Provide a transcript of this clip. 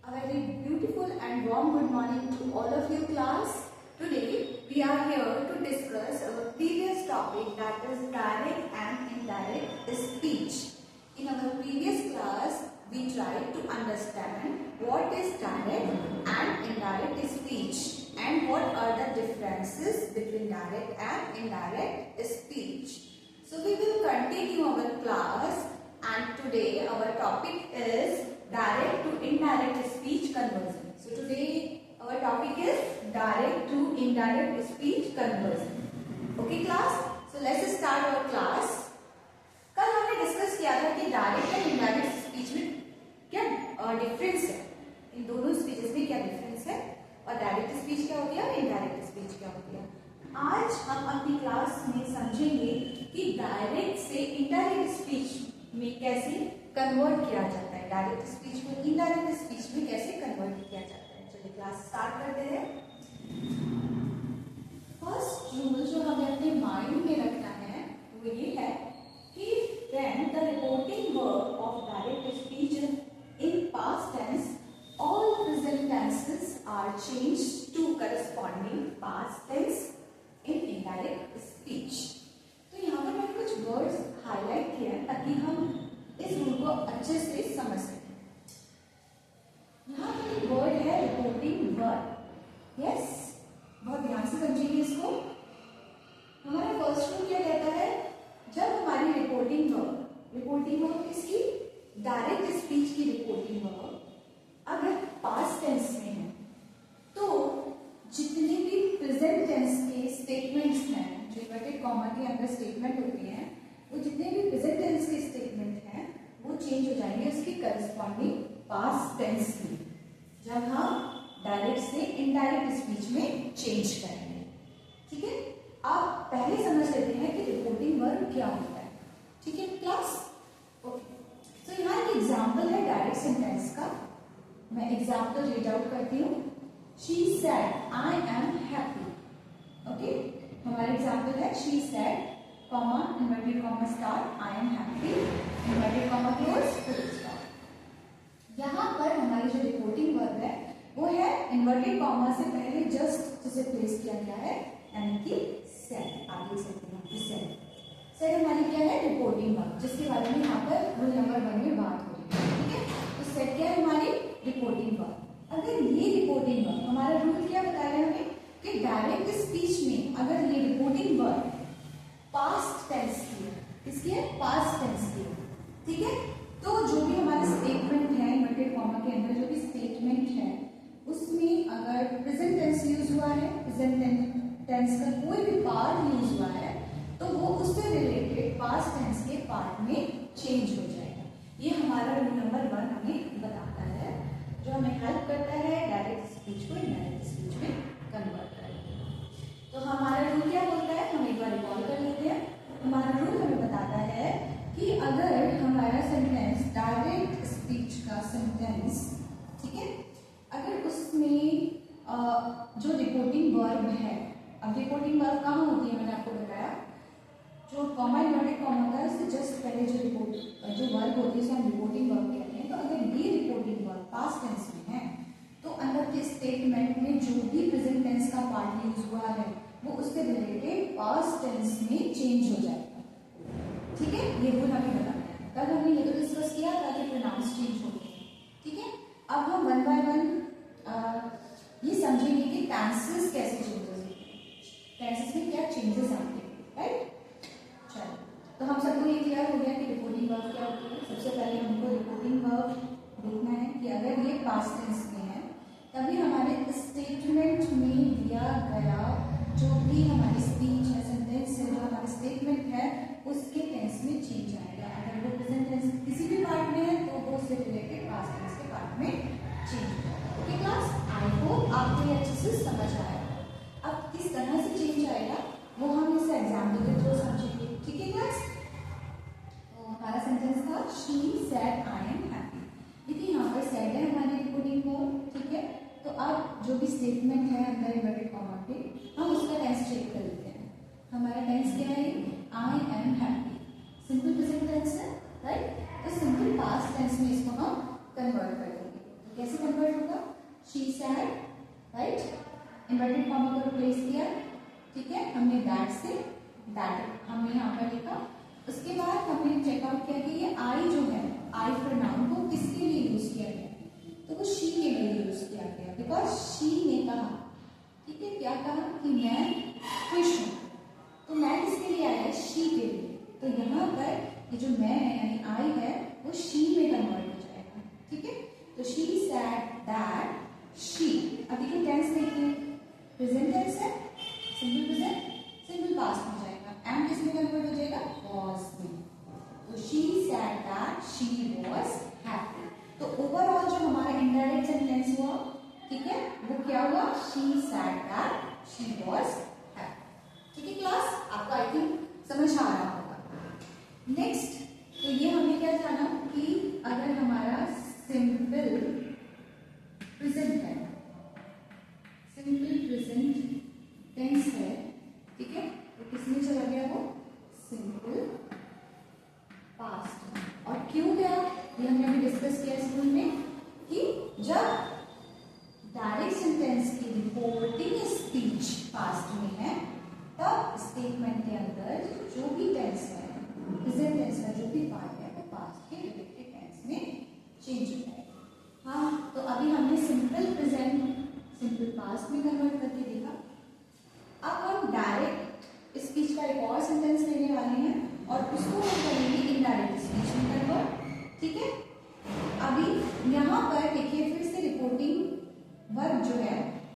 A very beautiful and warm good morning to all of you class. Today we are here to discuss our previous topic, that is direct and indirect speech. In our previous class we tried to understand what is direct and indirect speech and what are the differences between direct and indirect speech. So we will continue our class, and today our topic is direct to indirect speech conversion. So today our topic is direct to indirect speech conversion. Okay class? So let's start our class. कल हमने discuss किया था कि direct और indirect speech में क्या difference है, इन दोनों स्पीचेस में क्या डिफरेंस है और डायरेक्ट स्पीच क्या होती है और इनडायरेक्ट स्पीच क्या होती है. आज हम अपनी क्लास में समझेंगे कि डायरेक्ट से इनडायरेक्ट स्पीच में कैसे कन्वर्ट किया जाता है, डायरेक्ट स्पीच को इनडायरेक्ट स्पीच में कैसे कन्वर्ट किया जाता है. चलिए क्लास स्टार्ट करते हैं. फर्स्ट रूल जो हमें अपने माइंड में रखना है वो ये है कि when the reporting verb of direct speech in past tense, all present tenses are changed to corresponding past tense in indirect speech. तो यहाँ पर मैंने कुछ वर्ड्स हाईलाइट किए हैं ताकि हम इस रूल को अच्छे से समझ सकें. यहाँ पर एक वर्ड है रिपोर्टिंग वर्ब. यस, बहुत ध्यान से समझिए इसको. हमारा फर्स्ट रूल क्या कहता है, जब हमारी रिपोर्टिंग वर्ब किसकी, डायरेक्ट स्पीच की रिपोर्टिंग वर्ब अगर पास्ट टेंस में है तो जितने भी प्रेजेंट टेंस के स्टेटमेंट्स हैं, जो इन्वर्टेड कॉमा के अंदर स्टेटमेंट होते हैं, वो जितने भी प्रेजेंट टेंस के स्टेटमेंट हैं वो चेंज हो जाएंगे उसकी करस्पॉन्डिंग पास्ट टेंस में, जब हम डायरेक्ट से इनडायरेक्ट स्पीच में चेंज करेंगे. ठीक है, आप पहले समझ लेते हैं कि रिपोर्टिंग वर्ब क्या होता है. ठीक है क्लास? ओके, तो यहाँ एक एग्जाम्पल है डायरेक्ट सेंटेंस का. मैं एग्जाम्पल रीड आउट करती हूँ. She said I am happy. Okay, हमारा एग्जाम्पल है she said comma inverted comma start I am happy inverted comma close full stop. यहाँ पर हमारी जो रिपोर्टिंग वर्ब है वो है इन्वर्टेड कॉमा से पहले जस्ट जिसे प्लेस किया गया है, यानी कि सेड. आप देख सकते हैं सेड. सेड हमारी क्या है, रिपोर्टिंग वर्ब, जिसके बारे में यहाँ पर रूल नंबर 1 में बात हो रही है. ठीक है, तो सेड क्या है हमारी रिपोर्टिंग वर्ब. अगर ये रिपोर्टिंग वर्ब, हमारा रूल क्या बता रहे हैं हमें कि डायरेक्ट स्पीच में अगर ये रिपोर्टिंग वर्ब पास्ट टेंस की है, किसकी है, पास्ट टेंस की है. ठीक है, तो जो भी हमारे स्टेटमेंट है इन्वर्टेड कॉमा के अंदर जो भी स्टेटमेंट है उसमें अगर प्रेजेंट टेंस यूज हुआ है, प्रेजेंट टेंस का कोई भी पार्ट यूज हुआ है तो वो उससे रिलेटेड पास्ट टेंस के पार्ट में चेंज हो जाएगा. ये हमारा रूल नंबर 1 हमें बताता है, जो हमें हेल्प करता है डायरेक्ट स्पीच को इनडायरेक्ट स्पीच में कन्वर्ट करने में. तो हमारा रूल क्या बोलता है, हम एक बार रिकॉल कर लेते हैं. हमारा रूल हमें बताता है कि अगर हमारा सेंटेंस डायरेक्ट स्पीच का सेंटेंस, ठीक है, अगर उसमें जो रिपोर्टिंग वर्ब है, अब रिपोर्टिंग वर्ब कहाँ होती है, मैंने आपको बताया जो कॉमा इन्वर्टेड कॉमा होता है उससे जस्ट पहले जो वर्ब होती है उसे हम रिपोर्टिंग वर्ब कहते हैं. तो अगर ये रिपोर्टिंग वर्ब पास्ट टेंस में है तो अंदर के स्टेटमेंट में जो भी प्रेजेंट टेंस का पार्ट यूज हुआ है वो उससे रिलेटेड पास्ट टेंस में चेंज हो जाएगा. ठीक है, ये रूल हमें बताना है. कल हमने ये तो डिस्कस किया ताकि प्रोनाउंस चेंज हो गए. ठीक है, अब हम 1 बाय 1 ये समझेंगे कि टेंसेस कैसे चेंजेस होते हैं, टेंसेस में क्या चेंजेस आते हैं. राइट, चलो, तो हम सबको ये क्लियर हो गया कि रिपोर्टिंग वर्ब क्या होती है. सबसे पहले हमको रिपोर्टिंग वर्ब देखना है कि अगर ये पास्ट टेंस में है तभी हमारे स्टेटमेंट में दिया गया जो भी हमारी स्पीच है, सेंटेंस है, जो हमारा स्टेटमेंट है उसके टेंस में चेंज आएगा. अगर वो प्रेजेंट टेंस किसी भी पार्ट में है तो वो उससे रिलेटेड पास्ट टेंस के पार्ट में चेंज होगा. ओके क्लास, आई होप आपको ये अच्छे से समझ आया. अब किस तरह से चेंज आएगा वो हम इस एग्जाम्पल के थ्रू समझेंगे. ठीक है क्लास, तो हमारा सेंटेंस था she said I am happy. देखिए यहाँ पर सेड है हमारी रिपोर्टिंग वर्ब. ठीक है, तो अब जो भी स्टेटमेंट है अंदर इन्वर्टेड कॉमा पे हम उसका टेंस चेक कर लेते हैं. हमारा टेंस क्या है, I am happy. Simple present tense है, राइट. तो सिंपल पास्ट टेंस में इसको हम कन्वर्ट कर देंगे. कैसे कन्वर्ट होगा? She said, right, inverted comma को रिप्लेस किया, ठीक है, हमने दैट से दैट हमने यहाँ पर लिखा। उसके बाद हमने चेकआउट किया कि ये आई जो है, आई प्रोनाउन को किसके लिए यूज किया गया, तो वो शी के लिए यूज किया गया, बिकॉज शी ने कहा, ठीक है, क्या कहा कि मैं खुश हूँ, तो मैं किसके लिए आया है? शी के लिए। तो यहाँ पर ये जो मैं है यानी आई है वो शी में कन्वर्ट हो जाएगा, ठीक है। तो शी सैड दैट शी, अब देखिए टेंस देखिए, प्रेजेंट टेंस है, सिंपल प्रेजेंट, सिंपल पास्ट में जाएगा, एम किस में कन्वर्ट हो जाएगा? वॉज में। तो she said that she was happy. तो ओवरऑल जो हमारा इनडायरेक्ट सेंटेंस हुआ, ठीक है, वो क्या हुआ? She said that she was happy. ठीक है क्लास, आपको आई थिंक समझ आ रहा होगा। नेक्स्ट, तो ये हमने क्या जाना कि अगर हमारा सिंपल प्रेजेंट है, सिंपल प्रेजेंट टेंस है, ठीक है, तो किसमें चला गया वो? Simple past. और क्यों गया ये हमने अभी डिस्कस किया स्कूल में कि जब डायरेक्ट सेंटेंस की रिपोर्टिंग स्पीच पास्ट में है तब स्टेटमेंट के अंदर जो भी टेंस है, प्रेजेंट टेंस का जो भी पार्ट है वो पास्ट के रिलेटेड टेंस में चेंज हो जाएगा। हाँ, तो अभी हमने सिंपल प्रेजेंट सिंपल पास्ट में कन्वर्ट करके देखा। अब हम डायरेक्ट स्पीच का एक और सेंटेंस लेने वाले हैं और उसको हम करेंगे इनडायरेक्ट स्पीच में कन्वर्ट, ठीक है। अभी यहाँ पर देखिए फिर से रिपोर्टिंग वर्ब जो है